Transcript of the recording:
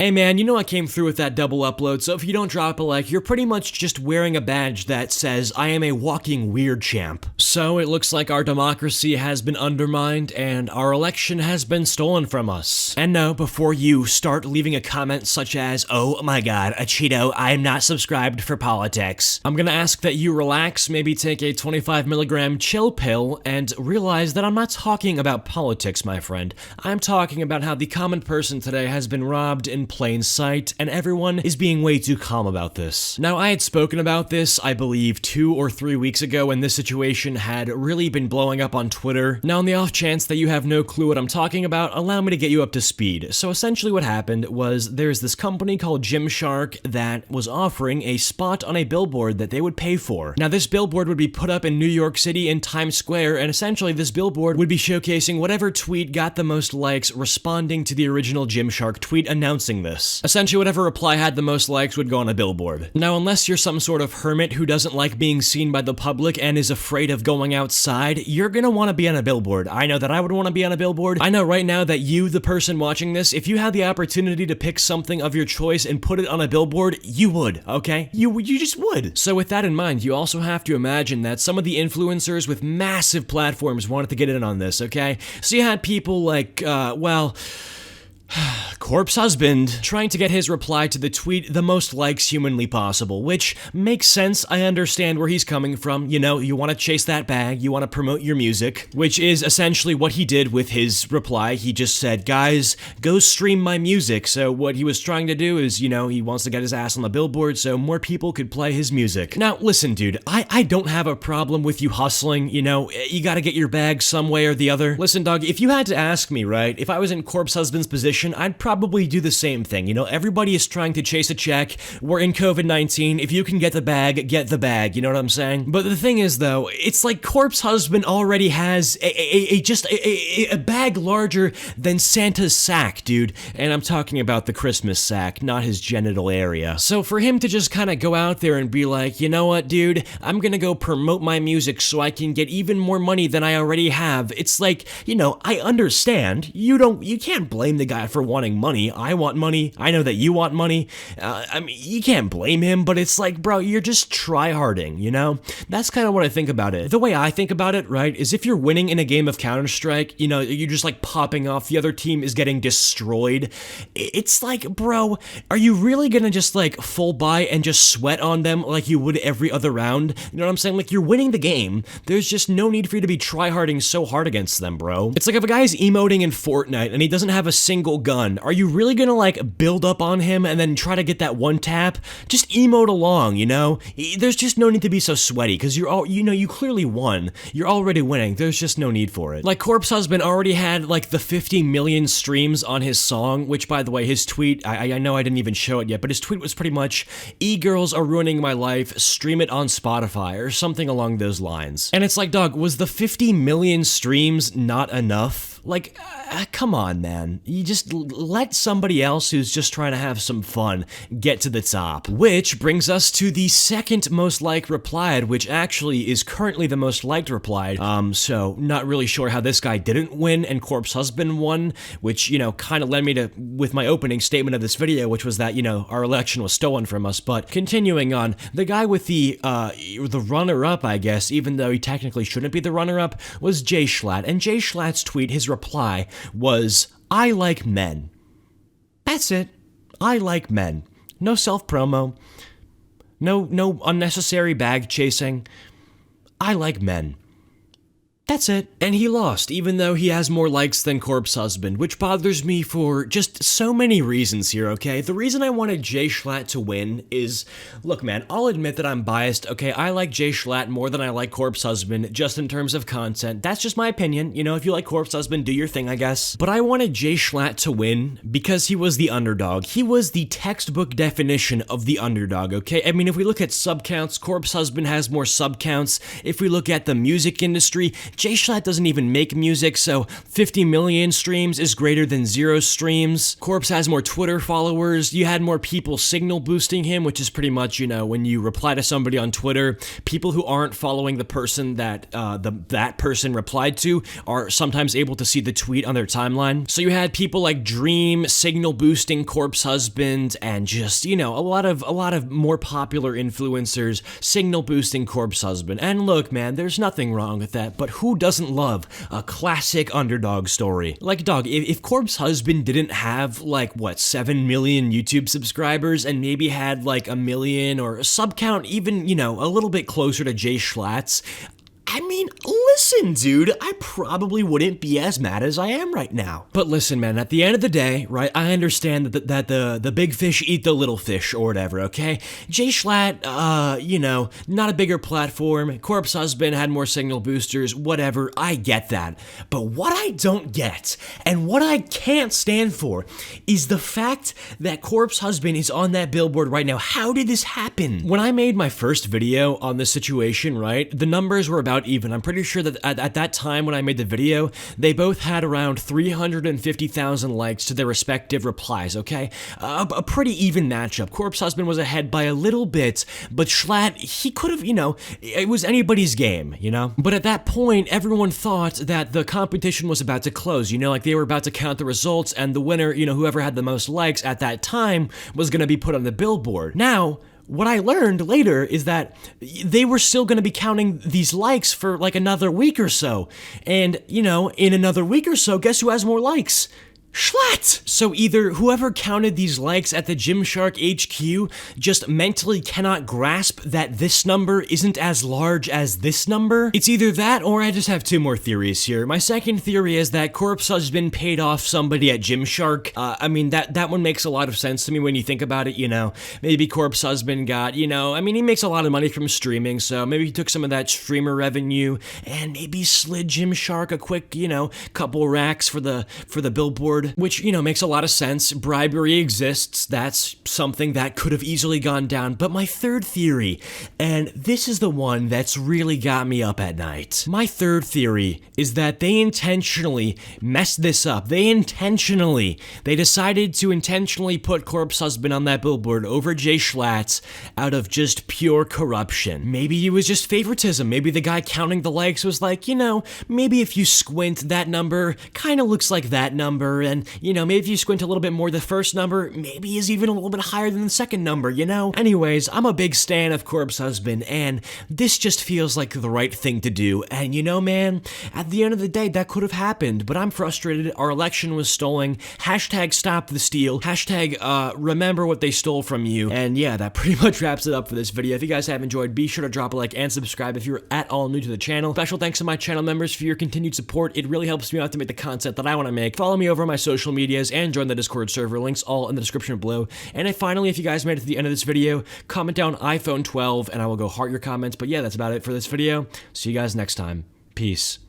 Hey man, you know I came through with that double upload, so if you don't drop a like, you're pretty much just wearing a badge that says, I am a walking weird champ. So it looks like our democracy has been undermined and our election has been stolen from us. And no, before you start leaving a comment such as, oh my god, a Cheeto, I am not subscribed for politics, I'm gonna ask that you relax, maybe take a 25 milligram chill pill, and realize that I'm not talking about politics, my friend. I'm talking about how the common person today has been robbed in plain sight, and everyone is being way too calm about this. Now, I had spoken about this, I believe, 2 or 3 weeks ago when this situation had really been blowing up on Twitter. Now, on the off chance that you have no clue what I'm talking about, allow me to get you up to speed. So essentially what happened was there's this company called Gymshark that was offering a spot on a billboard that they would pay for. Now, this billboard would be put up in New York City in Times Square, and essentially this billboard would be showcasing whatever tweet got the most likes responding to the original Gymshark tweet announcing this. Essentially, whatever reply had the most likes would go on a billboard. Now, unless you're some sort of hermit who doesn't like being seen by the public and is afraid of going outside, you're gonna want to be on a billboard. I know that I would want to be on a billboard. I know right now that you, the person watching this, if you had the opportunity to pick something of your choice and put it on a billboard, you would, okay? You just would. So with that in mind, you also have to imagine that some of the influencers with massive platforms wanted to get in on this, okay? So you had people like, Corpse Husband trying to get his reply to the tweet the most likes humanly possible, which makes sense. I understand where he's coming from. You know, you want to chase that bag, you want to promote your music, which is essentially what he did with his reply. He just said, guys, go stream my music. So what he was trying to do is, you know, he wants to get his ass on the billboard so more people could play his music. Now, listen, dude, I don't have a problem with you hustling. You know, you got to get your bag some way or the other. Listen, dog, if you had to ask me, right, if I was in Corpse Husband's position, I'd probably do the same thing. You know, everybody is trying to chase a check. We're in COVID-19. If you can get the bag, get the bag. You know what I'm saying? But the thing is, though, it's like Corpse Husband already has a bag larger than Santa's sack, dude. And I'm talking about the Christmas sack, not his genital area. So for him to just kind of go out there and be like, you know what, dude, I'm gonna go promote my music so I can get even more money than I already have. It's like, you know, I understand. You can't blame the guy for wanting money. I want money. I know that you want money. I mean, you can't blame him, but it's like, bro, you're just try-harding, you know? That's kind of what I think about it. The way I think about it, right, is if you're winning in a game of Counter-Strike, you know, you're just like popping off, the other team is getting destroyed. It's like, bro, are you really gonna just like full buy and just sweat on them like you would every other round? You know what I'm saying? Like, you're winning the game. There's just no need for you to be try-harding so hard against them, bro. It's like if a guy's emoting in Fortnite and he doesn't have a single gun, are you really gonna like build up on him and then try to get that one tap? Just emote along, you know? There's just no need to be so sweaty because you're all, you know, you clearly won. You're already winning. There's just no need for it. Like, Corpse Husband already had like the 50 million streams on his song, which, by the way, his tweet, I know I didn't even show it yet, but his tweet was pretty much, e-girls are ruining my life, stream it on Spotify, or something along those lines. And it's like, dog, was the 50 million streams not enough? Like, come on, man. You just let somebody else who's just trying to have some fun get to the top. Which brings us to the second most liked replied, which actually is currently the most liked replied. So not really sure how this guy didn't win and Corpse Husband won, which, you know, kind of led me to, with my opening statement of this video, which was that, you know, our election was stolen from us. But continuing on, the guy with the runner-up, I guess, even though he technically shouldn't be the runner-up, was jxmes. And jxmes' tweet, his reply was, I like men. That's it. I like men. No self-promo. No unnecessary bag chasing. I like men. That's it. And he lost, even though he has more likes than Corpse Husband, which bothers me for just so many reasons here, okay? The reason I wanted jxmes to win is, look, man, I'll admit that I'm biased, okay? I like jxmes more than I like Corpse Husband, just in terms of content. That's just my opinion. You know, if you like Corpse Husband, do your thing, I guess. But I wanted jxmes to win because he was the underdog. He was the textbook definition of the underdog, okay? I mean, if we look at sub counts, Corpse Husband has more sub counts. If we look at the music industry, Jschlat doesn't even make music, so 50 million streams is greater than 0 streams. Corpse has more Twitter followers. You had more people signal boosting him, which is pretty much, you know, when you reply to somebody on Twitter, people who aren't following the person that that person replied to are sometimes able to see the tweet on their timeline. So you had people like Dream signal boosting Corpse Husband, and just, you know, a lot of more popular influencers signal boosting Corpse Husband. And look, man, there's nothing wrong with that, but who doesn't love a classic underdog story? Like, dog, if Corpse Husband didn't have, like, what, 7 million YouTube subscribers and maybe had, like, 1 million or a sub count even, you know, a little bit closer to Jschlat's, I mean, listen, dude, I probably wouldn't be as mad as I am right now. But listen, man, at the end of the day, right, I understand that the big fish eat the little fish or whatever, okay? Jschlat, you know, not a bigger platform. Corpse Husband had more signal boosters, whatever, I get that. But what I don't get, and what I can't stand for, is the fact that Corpse Husband is on that billboard right now. How did this happen? When I made my first video on this situation, right, the numbers were about even. I'm pretty sure that at that time when I made the video, they both had around 350,000 likes to their respective replies, okay? A pretty even matchup. Corpse Husband was ahead by a little bit, but Schlatt, he could have, you know, it was anybody's game, you know? But at that point, everyone thought that the competition was about to close, you know, like they were about to count the results, and the winner, you know, whoever had the most likes at that time was gonna be put on the billboard. Now, what I learned later is that they were still going to be counting these likes for like another week or so. And, you know, in another week or so, guess who has more likes? Schlatt! So either whoever counted these likes at the Gymshark HQ just mentally cannot grasp that this number isn't as large as this number. It's either that, or I just have two more theories here. My second theory is that Corpse Husband paid off somebody at Gymshark. I mean, that one makes a lot of sense to me when you think about it, you know. Maybe Corpse Husband got, you know, I mean, he makes a lot of money from streaming, so maybe he took some of that streamer revenue and maybe slid Gymshark a quick, you know, couple racks for the billboard. Which, you know, makes a lot of sense. Bribery exists. That's something that could have easily gone down. But my third theory, and this is the one that's really got me up at night. My third theory is that they intentionally messed this up. They decided to intentionally put Corpse Husband on that billboard over Jschlat out of just pure corruption. Maybe it was just favoritism. Maybe the guy counting the likes was like, you know, maybe if you squint, that number kind of looks like that number, and, you know, maybe if you squint a little bit more, the first number maybe is even a little bit higher than the second number, you know? Anyways, I'm a big stan of Corpse Husband, and this just feels like the right thing to do. And you know, man, at the end of the day, that could have happened, but I'm frustrated. Our election was stolen. Hashtag stop the steal. Hashtag remember what they stole from you. And yeah, that pretty much wraps it up for this video. If you guys have enjoyed, be sure to drop a like and subscribe if you're at all new to the channel. Special thanks to my channel members for your continued support. It really helps me out to make the content that I want to make. Follow me over on my social medias and join the Discord server, links all in the description below. And then finally, if you guys made it to the end of this video, comment down iPhone 12 and I will go heart your comments. But yeah, that's about it for this video. See you guys next time. Peace.